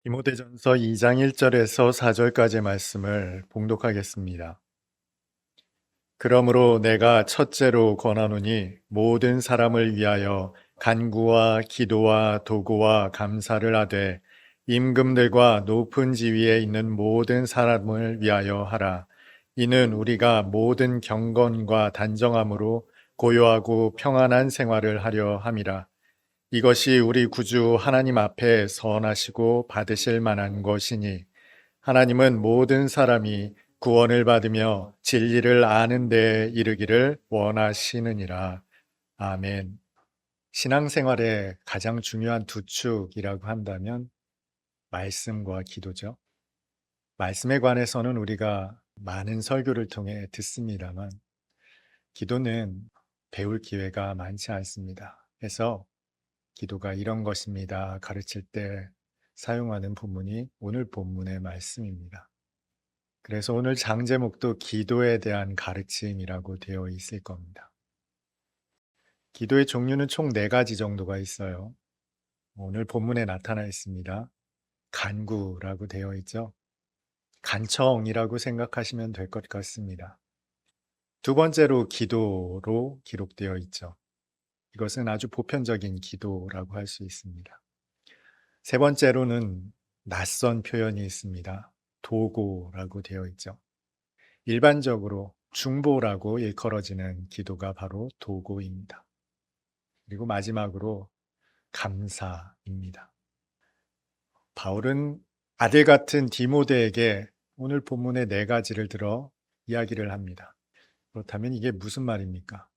디모데전서 2장 1절에서 4절까지 말씀을 봉독하겠습니다. 그러므로 내가 첫째로 권하노니 모든 사람을 위하여 간구와 기도와 도구와 감사를 하되 임금들과 높은 지위에 있는 모든 사람을 위하여 하라. 이는 우리가 모든 경건과 단정함으로 고요하고 평안한 생활을 하려 함이라. 이것이 우리 구주 하나님 앞에 선하시고 받으실 만한 것이니 하나님은 모든 사람이 구원을 받으며 진리를 아는 데에 이르기를 원하시느니라. 아멘. 신앙생활의 가장 중요한 두 축이라고 한다면 말씀과 기도죠. 말씀에 관해서는 우리가 많은 설교를 통해 듣습니다만 기도는 배울 기회가 많지 않습니다. 그래서 기도가 이런 것입니다. 가르칠 때 사용하는 본문이 오늘 본문의 말씀입니다. 그래서 오늘 장제목도 기도에 대한 가르침이라고 되어 있을 겁니다. 기도의 종류는 총 4가지 정도가 있어요. 오늘 본문에 나타나 있습니다. 간구라고 되어 있죠. 간청이라고 생각하시면 될 것 같습니다. 두 번째로 기도로 기록되어 있죠. 이것은 아주 보편적인 기도라고 할 수 있습니다. 세 번째로는 낯선 표현이 있습니다. 도고라고 되어 있죠. 일반적으로 중보라고 일컬어지는 기도가 바로 도고입니다. 그리고 마지막으로 감사입니다. 바울은 아들 같은 디모데에게 오늘 본문의 4가지를 들어 이야기를 합니다. 그렇다면 이게 무슨 말입니까?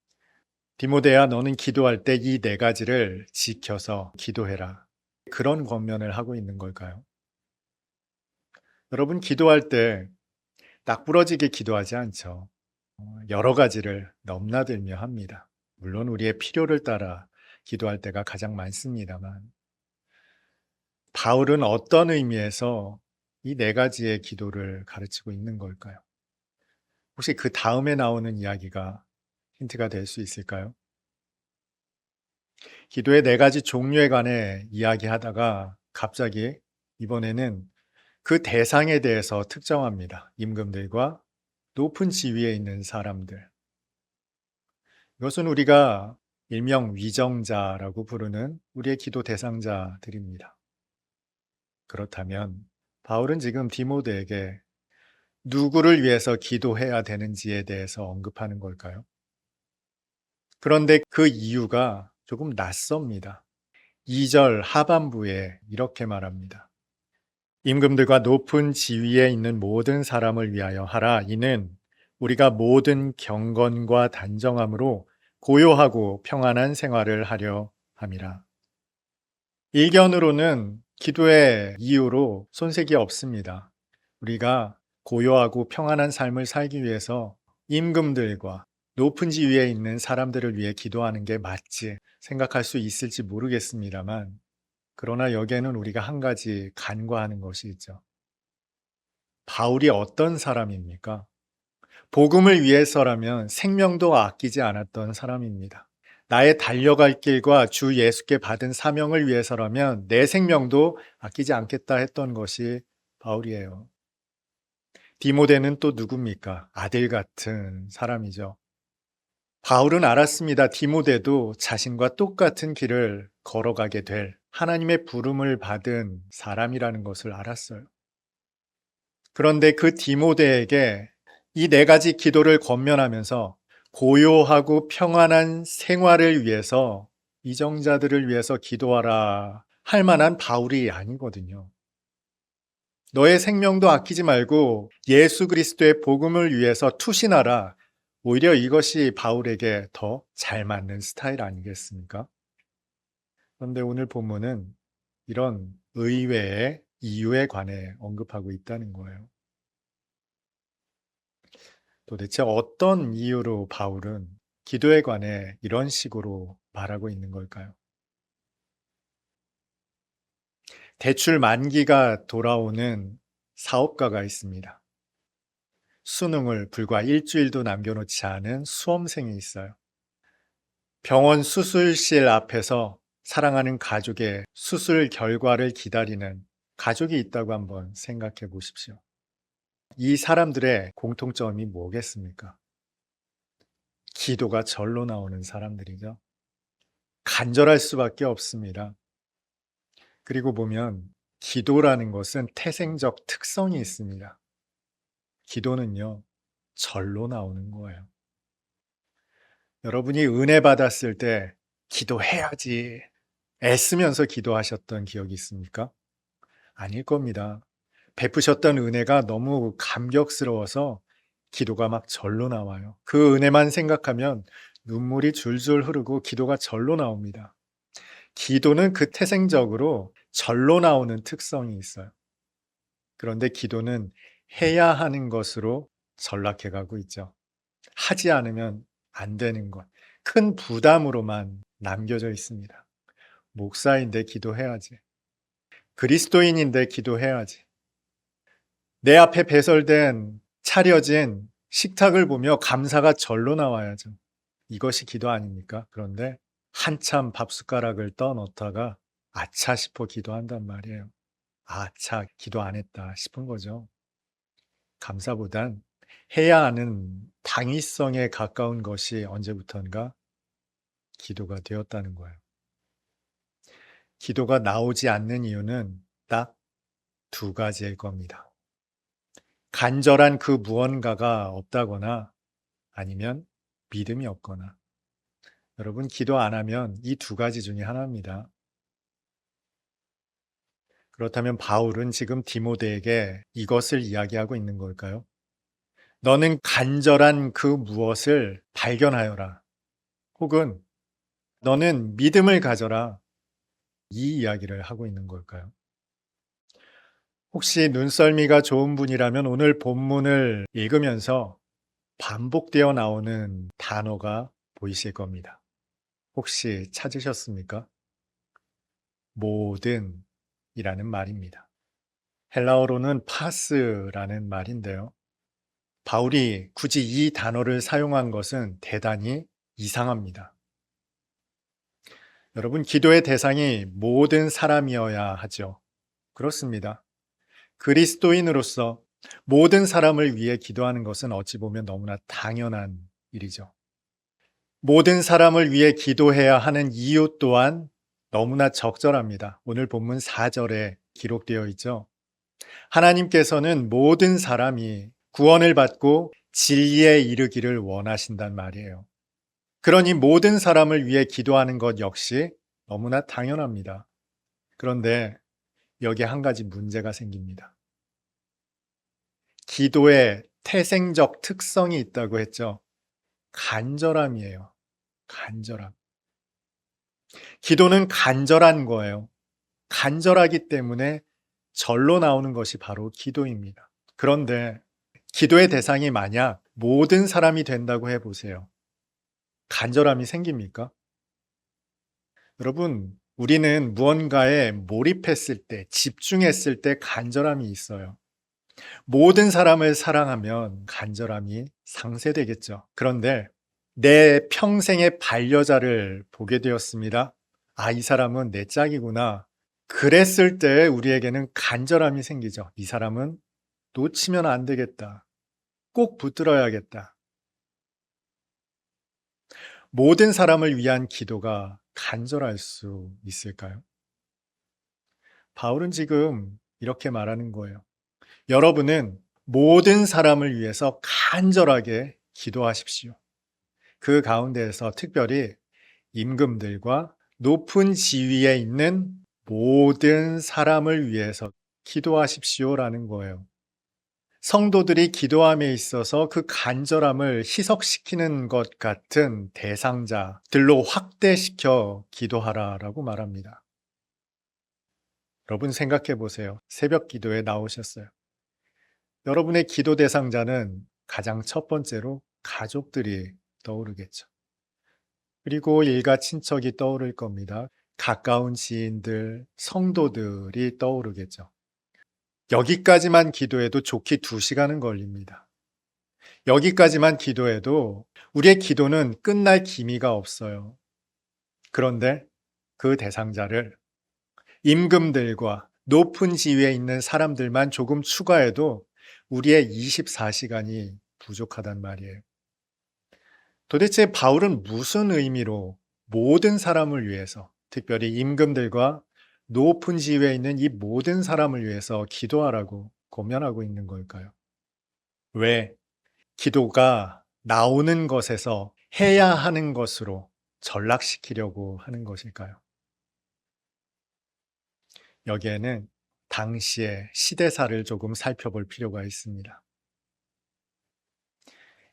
디모데야, 너는 기도할 때 이 4가지를 지켜서 기도해라. 그런 권면을 하고 있는 걸까요? 여러분, 기도할 때 딱 부러지게 기도하지 않죠. 여러 가지를 넘나들며 합니다. 물론 우리의 필요를 따라 기도할 때가 가장 많습니다만 바울은 어떤 의미에서 이 4가지의 기도를 가르치고 있는 걸까요? 혹시 그 다음에 나오는 이야기가 힌트가 될 수 있을까요? 기도의 4가지 종류에 관해 이야기하다가 갑자기 이번에는 그 대상에 대해서 특정합니다. 임금들과 높은 지위에 있는 사람들. 이것은 우리가 일명 위정자라고 부르는 우리의 기도 대상자들입니다. 그렇다면 바울은 지금 디모데에게 누구를 위해서 기도해야 되는지에 대해서 언급하는 걸까요? 그런데 그 이유가 조금 낯섭니다. 2절 하반부에 이렇게 말합니다. 임금들과 높은 지위에 있는 모든 사람을 위하여 하라. 이는 우리가 모든 경건과 단정함으로 고요하고 평안한 생활을 하려 함이라. 일견으로는 기도의 이유로 손색이 없습니다. 우리가 고요하고 평안한 삶을 살기 위해서 임금들과 높은 지위에 있는 사람들을 위해 기도하는 게 맞지 생각할 수 있을지 모르겠습니다만, 그러나 여기에는 우리가 한 가지 간과하는 것이 있죠. 바울이 어떤 사람입니까? 복음을 위해서라면 생명도 아끼지 않았던 사람입니다. 나의 달려갈 길과 주 예수께 받은 사명을 위해서라면 내 생명도 아끼지 않겠다 했던 것이 바울이에요. 디모데는 또 누굽니까? 아들 같은 사람이죠. 바울은 알았습니다. 디모데도 자신과 똑같은 길을 걸어가게 될 하나님의 부름을 받은 사람이라는 것을 알았어요. 그런데 그 디모데에게 이 4가지 기도를 권면하면서 고요하고 평안한 생활을 위해서 이정자들을 위해서 기도하라 할 만한 바울이 아니거든요. 너의 생명도 아끼지 말고 예수 그리스도의 복음을 위해서 투신하라. 오히려 이것이 바울에게 더 잘 맞는 스타일 아니겠습니까? 그런데 오늘 본문은 이런 의외의 이유에 관해 언급하고 있다는 거예요. 도대체 어떤 이유로 바울은 기도에 관해 이런 식으로 말하고 있는 걸까요? 대출 만기가 돌아오는 사업가가 있습니다. 수능을 불과 일주일도 남겨놓지 않은 수험생이 있어요. 병원 수술실 앞에서 사랑하는 가족의 수술 결과를 기다리는 가족이 있다고 한번 생각해 보십시오. 이 사람들의 공통점이 뭐겠습니까? 기도가 절로 나오는 사람들이죠. 간절할 수밖에 없습니다. 그리고 보면 기도라는 것은 태생적 특성이 있습니다. 기도는요, 절로 나오는 거예요. 여러분이 은혜 받았을 때 기도해야지 애쓰면서 기도하셨던 기억이 있습니까? 아닐 겁니다. 베푸셨던 은혜가 너무 감격스러워서 기도가 막 절로 나와요. 그 은혜만 생각하면 눈물이 줄줄 흐르고 기도가 절로 나옵니다. 기도는 그 태생적으로 절로 나오는 특성이 있어요. 그런데 기도는 해야 하는 것으로 전락해 가고 있죠. 하지 않으면 안 되는 것, 큰 부담으로만 남겨져 있습니다. 목사인데 기도해야지. 그리스도인인데 기도해야지. 내 앞에 배설된 차려진 식탁을 보며 감사가 절로 나와야죠. 이것이 기도 아닙니까? 그런데 한참 밥숟가락을 떠넣다가 아차 싶어 기도한단 말이에요. 아차, 기도 안 했다 싶은 거죠. 감사보단 해야 하는 당위성에 가까운 것이 언제부턴가 기도가 되었다는 거예요. 기도가 나오지 않는 이유는 딱 두 가지일 겁니다. 간절한 그 무언가가 없다거나 아니면 믿음이 없거나. 여러분, 기도 안 하면 이 두 가지 중에 하나입니다. 그렇다면 바울은 지금 디모데에게 이것을 이야기하고 있는 걸까요? 너는 간절한 그 무엇을 발견하여라. 혹은 너는 믿음을 가져라. 이 이야기를 하고 있는 걸까요? 혹시 눈썰미가 좋은 분이라면 오늘 본문을 읽으면서 반복되어 나오는 단어가 보이실 겁니다. 혹시 찾으셨습니까? 모든 이라는 말입니다. 헬라어로는 파스라는 말인데요. 바울이 굳이 이 단어를 사용한 것은 대단히 이상합니다. 여러분, 기도의 대상이 모든 사람이어야 하죠. 그렇습니다. 그리스도인으로서 모든 사람을 위해 기도하는 것은 어찌 보면 너무나 당연한 일이죠. 모든 사람을 위해 기도해야 하는 이유 또한 너무나 적절합니다. 오늘 본문 4절에 기록되어 있죠. 하나님께서는 모든 사람이 구원을 받고 진리에 이르기를 원하신단 말이에요. 그러니 모든 사람을 위해 기도하는 것 역시 너무나 당연합니다. 그런데 여기에 한 가지 문제가 생깁니다. 기도에 태생적 특성이 있다고 했죠. 간절함이에요. 간절함. 기도는 간절한 거예요. 간절하기 때문에 절로 나오는 것이 바로 기도입니다. 그런데 기도의 대상이 만약 모든 사람이 된다고 해보세요. 간절함이 생깁니까? 여러분, 우리는 무언가에 몰입했을 때, 집중했을 때 간절함이 있어요. 모든 사람을 사랑하면 간절함이 상쇄되겠죠. 그런데 내 평생의 반려자를 보게 되었습니다. 아, 이 사람은 내 짝이구나. 그랬을 때 우리에게는 간절함이 생기죠. 이 사람은 놓치면 안 되겠다. 꼭 붙들어야겠다. 모든 사람을 위한 기도가 간절할 수 있을까요? 바울은 지금 이렇게 말하는 거예요. 여러분은 모든 사람을 위해서 간절하게 기도하십시오. 그 가운데에서 특별히 임금들과 높은 지위에 있는 모든 사람을 위해서 기도하십시오라는 거예요. 성도들이 기도함에 있어서 그 간절함을 희석시키는 것 같은 대상자들로 확대시켜 기도하라라고 말합니다. 여러분 생각해 보세요. 새벽 기도에 나오셨어요. 여러분의 기도 대상자는 가장 첫 번째로 가족들이 떠오르겠죠. 그리고 일가 친척이 떠오를 겁니다. 가까운 지인들, 성도들이 떠오르겠죠. 여기까지만 기도해도 좋게 2시간은 걸립니다. 여기까지만 기도해도 우리의 기도는 끝날 기미가 없어요. 그런데 그 대상자를 임금들과 높은 지위에 있는 사람들만 조금 추가해도 우리의 24시간이 부족하단 말이에요. 도대체 바울은 무슨 의미로 모든 사람을 위해서, 특별히 임금들과 높은 지위에 있는 이 모든 사람을 위해서 기도하라고 권면하고 있는 걸까요? 왜 기도가 나오는 것에서 해야 하는 것으로 전락시키려고 하는 것일까요? 여기에는 당시의 시대사를 조금 살펴볼 필요가 있습니다.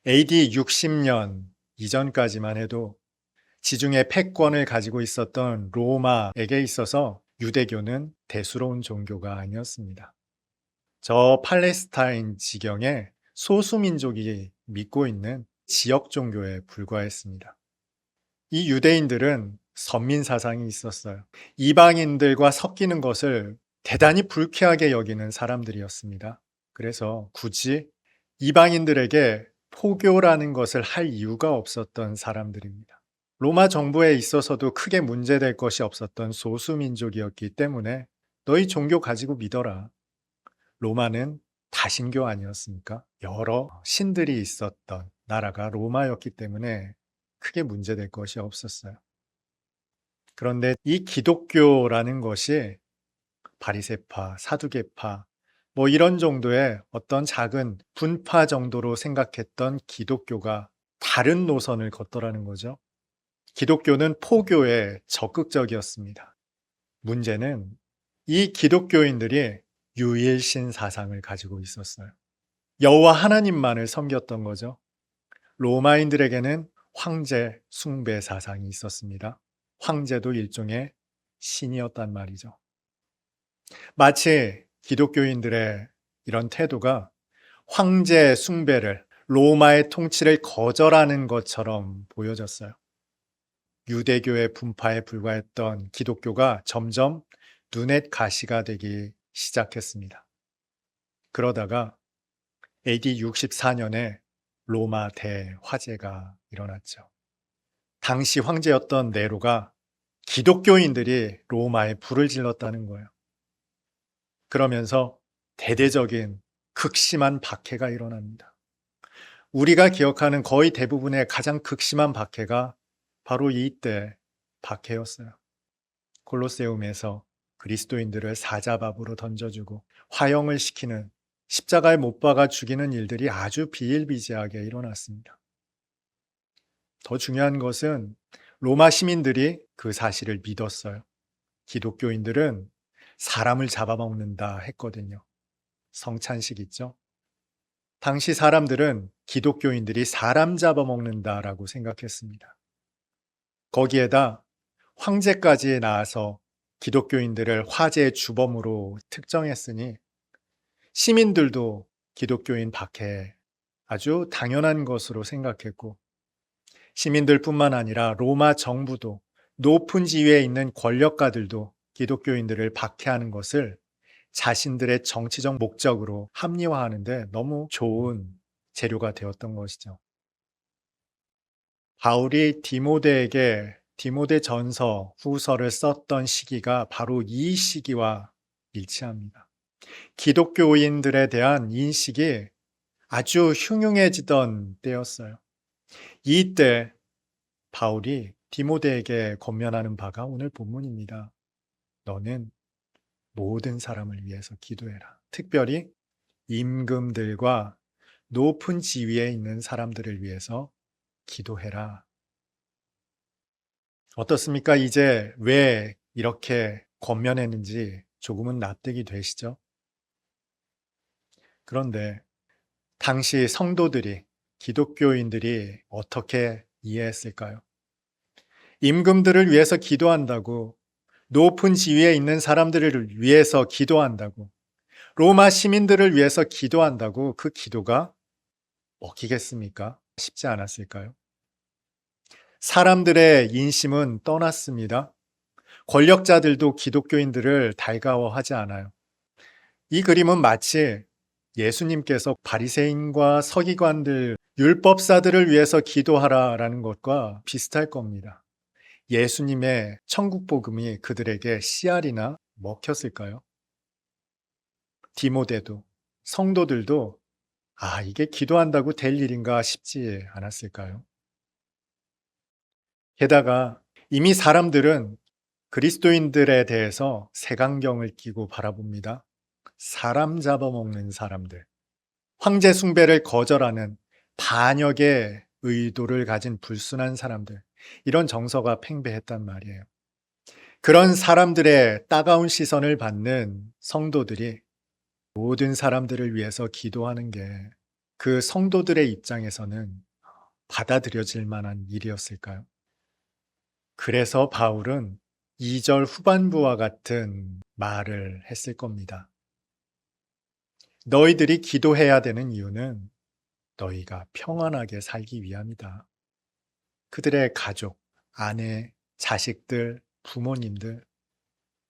AD 60년 이전까지만 해도 지중해 패권을 가지고 있었던 로마에게 있어서 유대교는 대수로운 종교가 아니었습니다. 저 팔레스타인 지경에 소수민족이 믿고 있는 지역 종교에 불과했습니다. 이 유대인들은 선민 사상이 있었어요. 이방인들과 섞이는 것을 대단히 불쾌하게 여기는 사람들이었습니다. 그래서 굳이 이방인들에게 포교라는 것을 할 이유가 없었던 사람들입니다. 로마 정부에 있어서도 크게 문제될 것이 없었던 소수민족이었기 때문에 너희 종교 가지고 믿어라. 로마는 다신교 아니었습니까? 여러 신들이 있었던 나라가 로마였기 때문에 크게 문제될 것이 없었어요. 그런데 이 기독교라는 것이 바리새파, 사두개파 뭐 이런 정도의 어떤 작은 분파 정도로 생각했던 기독교가 다른 노선을 걷더라는 거죠. 기독교는 포교에 적극적이었습니다. 문제는 이 기독교인들이 유일신 사상을 가지고 있었어요. 여호와 하나님만을 섬겼던 거죠. 로마인들에게는 황제 숭배 사상이 있었습니다. 황제도 일종의 신이었단 말이죠. 마치 기독교인들의 이런 태도가 황제 숭배를, 로마의 통치를 거절하는 것처럼 보여졌어요. 유대교의 분파에 불과했던 기독교가 점점 눈엣 가시가 되기 시작했습니다. 그러다가 AD 64년에 로마 대화재가 일어났죠. 당시 황제였던 네로가 기독교인들이 로마에 불을 질렀다는 거예요. 그러면서 대대적인 극심한 박해가 일어납니다. 우리가 기억하는 거의 대부분의 가장 극심한 박해가 바로 이때 박해였어요. 콜로세움에서 그리스도인들을 사자밥으로 던져주고 화형을 시키는, 십자가에 못 박아 죽이는 일들이 아주 비일비재하게 일어났습니다. 더 중요한 것은 로마 시민들이 그 사실을 믿었어요. 기독교인들은 사람을 잡아먹는다 했거든요. 성찬식 있죠? 당시 사람들은 기독교인들이 사람 잡아먹는다라고 생각했습니다. 거기에다 황제까지 나와서 기독교인들을 화제의 주범으로 특정했으니 시민들도 기독교인 박해에 아주 당연한 것으로 생각했고, 시민들뿐만 아니라 로마 정부도, 높은 지위에 있는 권력가들도 기독교인들을 박해하는 것을 자신들의 정치적 목적으로 합리화하는데 너무 좋은 재료가 되었던 것이죠. 바울이 디모데에게 디모데전서 후서를 썼던 시기가 바로 이 시기와 일치합니다. 기독교인들에 대한 인식이 아주 흉흉해지던 때였어요. 이때 바울이 디모데에게 권면하는 바가 오늘 본문입니다. 너는 모든 사람을 위해서 기도해라. 특별히 임금들과 높은 지위에 있는 사람들을 위해서 기도해라. 어떻습니까? 이제 왜 이렇게 권면했는지 조금은 납득이 되시죠? 그런데 당시 성도들이, 기독교인들이 어떻게 이해했을까요? 임금들을 위해서 기도한다고, 높은 지위에 있는 사람들을 위해서 기도한다고, 로마 시민들을 위해서 기도한다고 그 기도가 먹히겠습니까? 쉽지 않았을까요? 사람들의 인심은 떠났습니다. 권력자들도 기독교인들을 달가워하지 않아요. 이 그림은 마치 예수님께서 바리새인과 서기관들, 율법사들을 위해서 기도하라라는 것과 비슷할 겁니다. 예수님의 천국 복음이 그들에게 씨알이나 먹혔을까요? 디모데도, 성도들도 이게 기도한다고 될 일인가 싶지 않았을까요? 게다가 이미 사람들은 그리스도인들에 대해서 색안경을 끼고 바라봅니다. 사람 잡아먹는 사람들, 황제 숭배를 거절하는 반역의 의도를 가진 불순한 사람들, 이런 정서가 팽배했단 말이에요. 그런 사람들의 따가운 시선을 받는 성도들이 모든 사람들을 위해서 기도하는 게 그 성도들의 입장에서는 받아들여질 만한 일이었을까요? 그래서 바울은 2절 후반부와 같은 말을 했을 겁니다. 너희들이 기도해야 되는 이유는 너희가 평안하게 살기 위함이다. 그들의 가족, 아내, 자식들, 부모님들,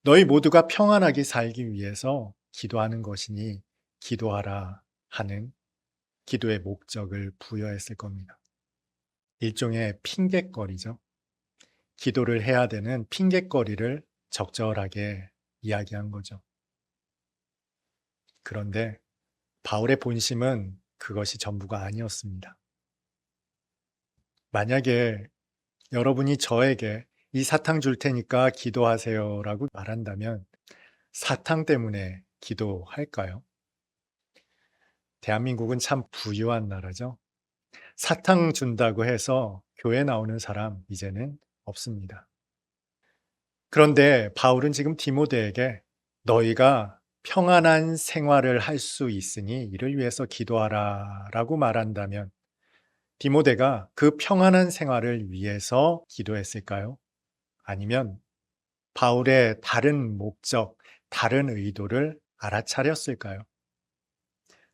너희 모두가 평안하게 살기 위해서 기도하는 것이니 기도하라 하는 기도의 목적을 부여했을 겁니다. 일종의 핑곗거리죠. 기도를 해야 되는 핑곗거리를 적절하게 이야기한 거죠. 그런데 바울의 본심은 그것이 전부가 아니었습니다. 만약에 여러분이 저에게 이 사탕 줄 테니까 기도하세요라고 말한다면 사탕 때문에 기도할까요? 대한민국은 참 부유한 나라죠. 사탕 준다고 해서 교회 나오는 사람 이제는 없습니다. 그런데 바울은 지금 디모데에게 너희가 평안한 생활을 할 수 있으니 이를 위해서 기도하라 라고 말한다면 디모데가 그 평안한 생활을 위해서 기도했을까요? 아니면 바울의 다른 목적, 다른 의도를 알아차렸을까요?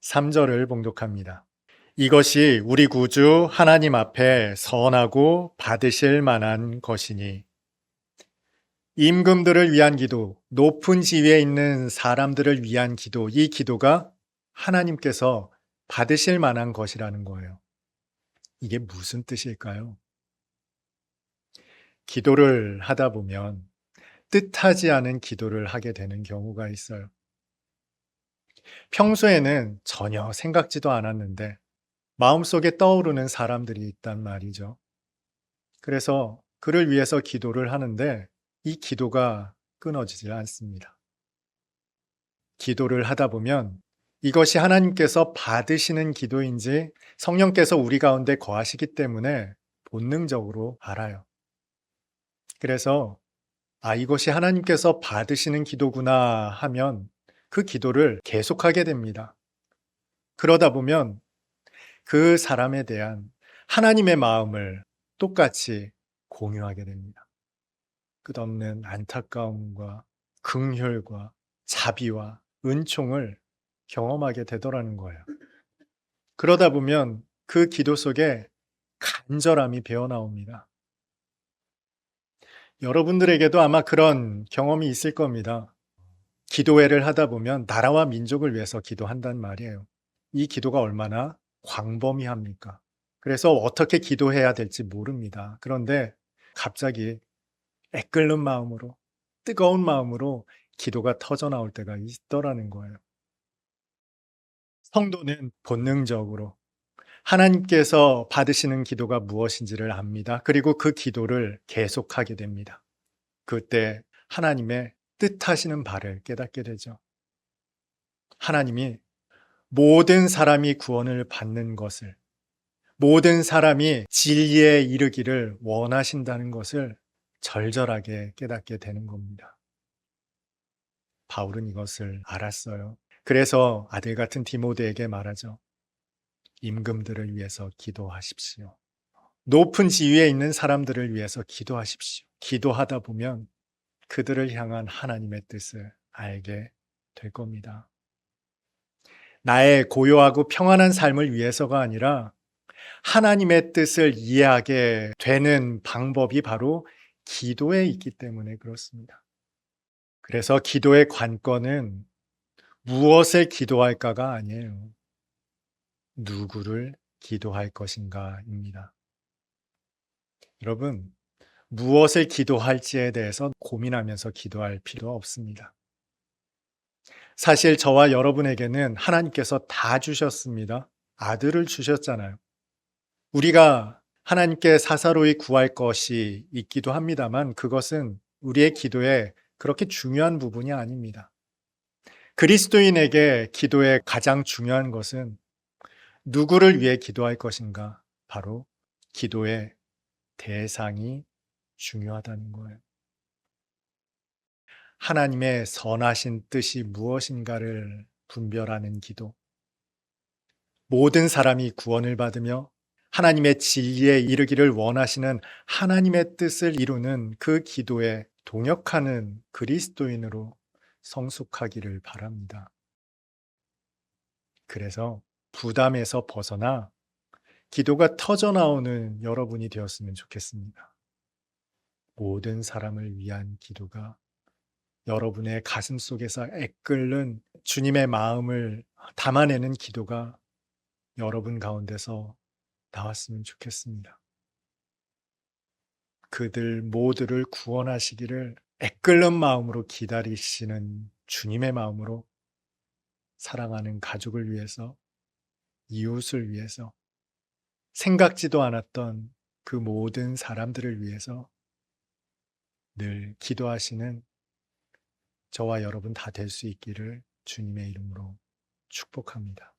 3절을 봉독합니다. 이것이 우리 구주 하나님 앞에 선하고 받으실 만한 것이니 임금들을 위한 기도, 높은 지위에 있는 사람들을 위한 기도, 이 기도가 하나님께서 받으실 만한 것이라는 거예요. 이게 무슨 뜻일까요? 기도를 하다 보면 뜻하지 않은 기도를 하게 되는 경우가 있어요. 평소에는 전혀 생각지도 않았는데 마음속에 떠오르는 사람들이 있단 말이죠. 그래서 그를 위해서 기도를 하는데 이 기도가 끊어지질 않습니다. 기도를 하다 보면 이것이 하나님께서 받으시는 기도인지 성령께서 우리 가운데 거하시기 때문에 본능적으로 알아요. 그래서 이것이 하나님께서 받으시는 기도구나 하면 그 기도를 계속하게 됩니다. 그러다 보면 그 사람에 대한 하나님의 마음을 똑같이 공유하게 됩니다. 끝없는 안타까움과 긍휼과 자비와 은총을 경험하게 되더라는 거예요. 그러다 보면 그 기도 속에 간절함이 배어나옵니다. 여러분들에게도 아마 그런 경험이 있을 겁니다. 기도회를 하다 보면 나라와 민족을 위해서 기도한단 말이에요. 이 기도가 얼마나 광범위합니까? 그래서 어떻게 기도해야 될지 모릅니다. 그런데 갑자기 애끓는 마음으로, 뜨거운 마음으로 기도가 터져 나올 때가 있더라는 거예요. 성도는 본능적으로 하나님께서 받으시는 기도가 무엇인지를 압니다. 그리고 그 기도를 계속하게 됩니다. 그때 하나님의 뜻하시는 바를 깨닫게 되죠. 하나님이 모든 사람이 구원을 받는 것을, 모든 사람이 진리에 이르기를 원하신다는 것을 절절하게 깨닫게 되는 겁니다. 바울은 이것을 알았어요. 그래서 아들 같은 디모데에게 말하죠. 임금들을 위해서 기도하십시오. 높은 지위에 있는 사람들을 위해서 기도하십시오. 기도하다 보면 그들을 향한 하나님의 뜻을 알게 될 겁니다. 나의 고요하고 평안한 삶을 위해서가 아니라 하나님의 뜻을 이해하게 되는 방법이 바로 기도에 있기 때문에 그렇습니다. 그래서 기도의 관건은 무엇을 기도할까가 아니에요. 누구를 기도할 것인가입니다. 여러분, 무엇을 기도할지에 대해서 고민하면서 기도할 필요 없습니다. 사실 저와 여러분에게는 하나님께서 다 주셨습니다. 아들을 주셨잖아요. 우리가 하나님께 사사로이 구할 것이 있기도 합니다만 그것은 우리의 기도에 그렇게 중요한 부분이 아닙니다. 그리스도인에게 기도의 가장 중요한 것은 누구를 위해 기도할 것인가? 바로 기도의 대상이 중요하다는 거예요. 하나님의 선하신 뜻이 무엇인가를 분별하는 기도. 모든 사람이 구원을 받으며 하나님의 진리에 이르기를 원하시는 하나님의 뜻을 이루는 그 기도에 동역하는 그리스도인으로 성숙하기를 바랍니다. 그래서 부담에서 벗어나 기도가 터져 나오는 여러분이 되었으면 좋겠습니다. 모든 사람을 위한 기도가 여러분의 가슴 속에서 애끓는 주님의 마음을 담아내는 기도가 여러분 가운데서 나왔으면 좋겠습니다. 그들 모두를 구원하시기를 애끓는 마음으로 기다리시는 주님의 마음으로 사랑하는 가족을 위해서, 이웃을 위해서, 생각지도 않았던 그 모든 사람들을 위해서 늘 기도하시는 저와 여러분 다 될 수 있기를 주님의 이름으로 축복합니다.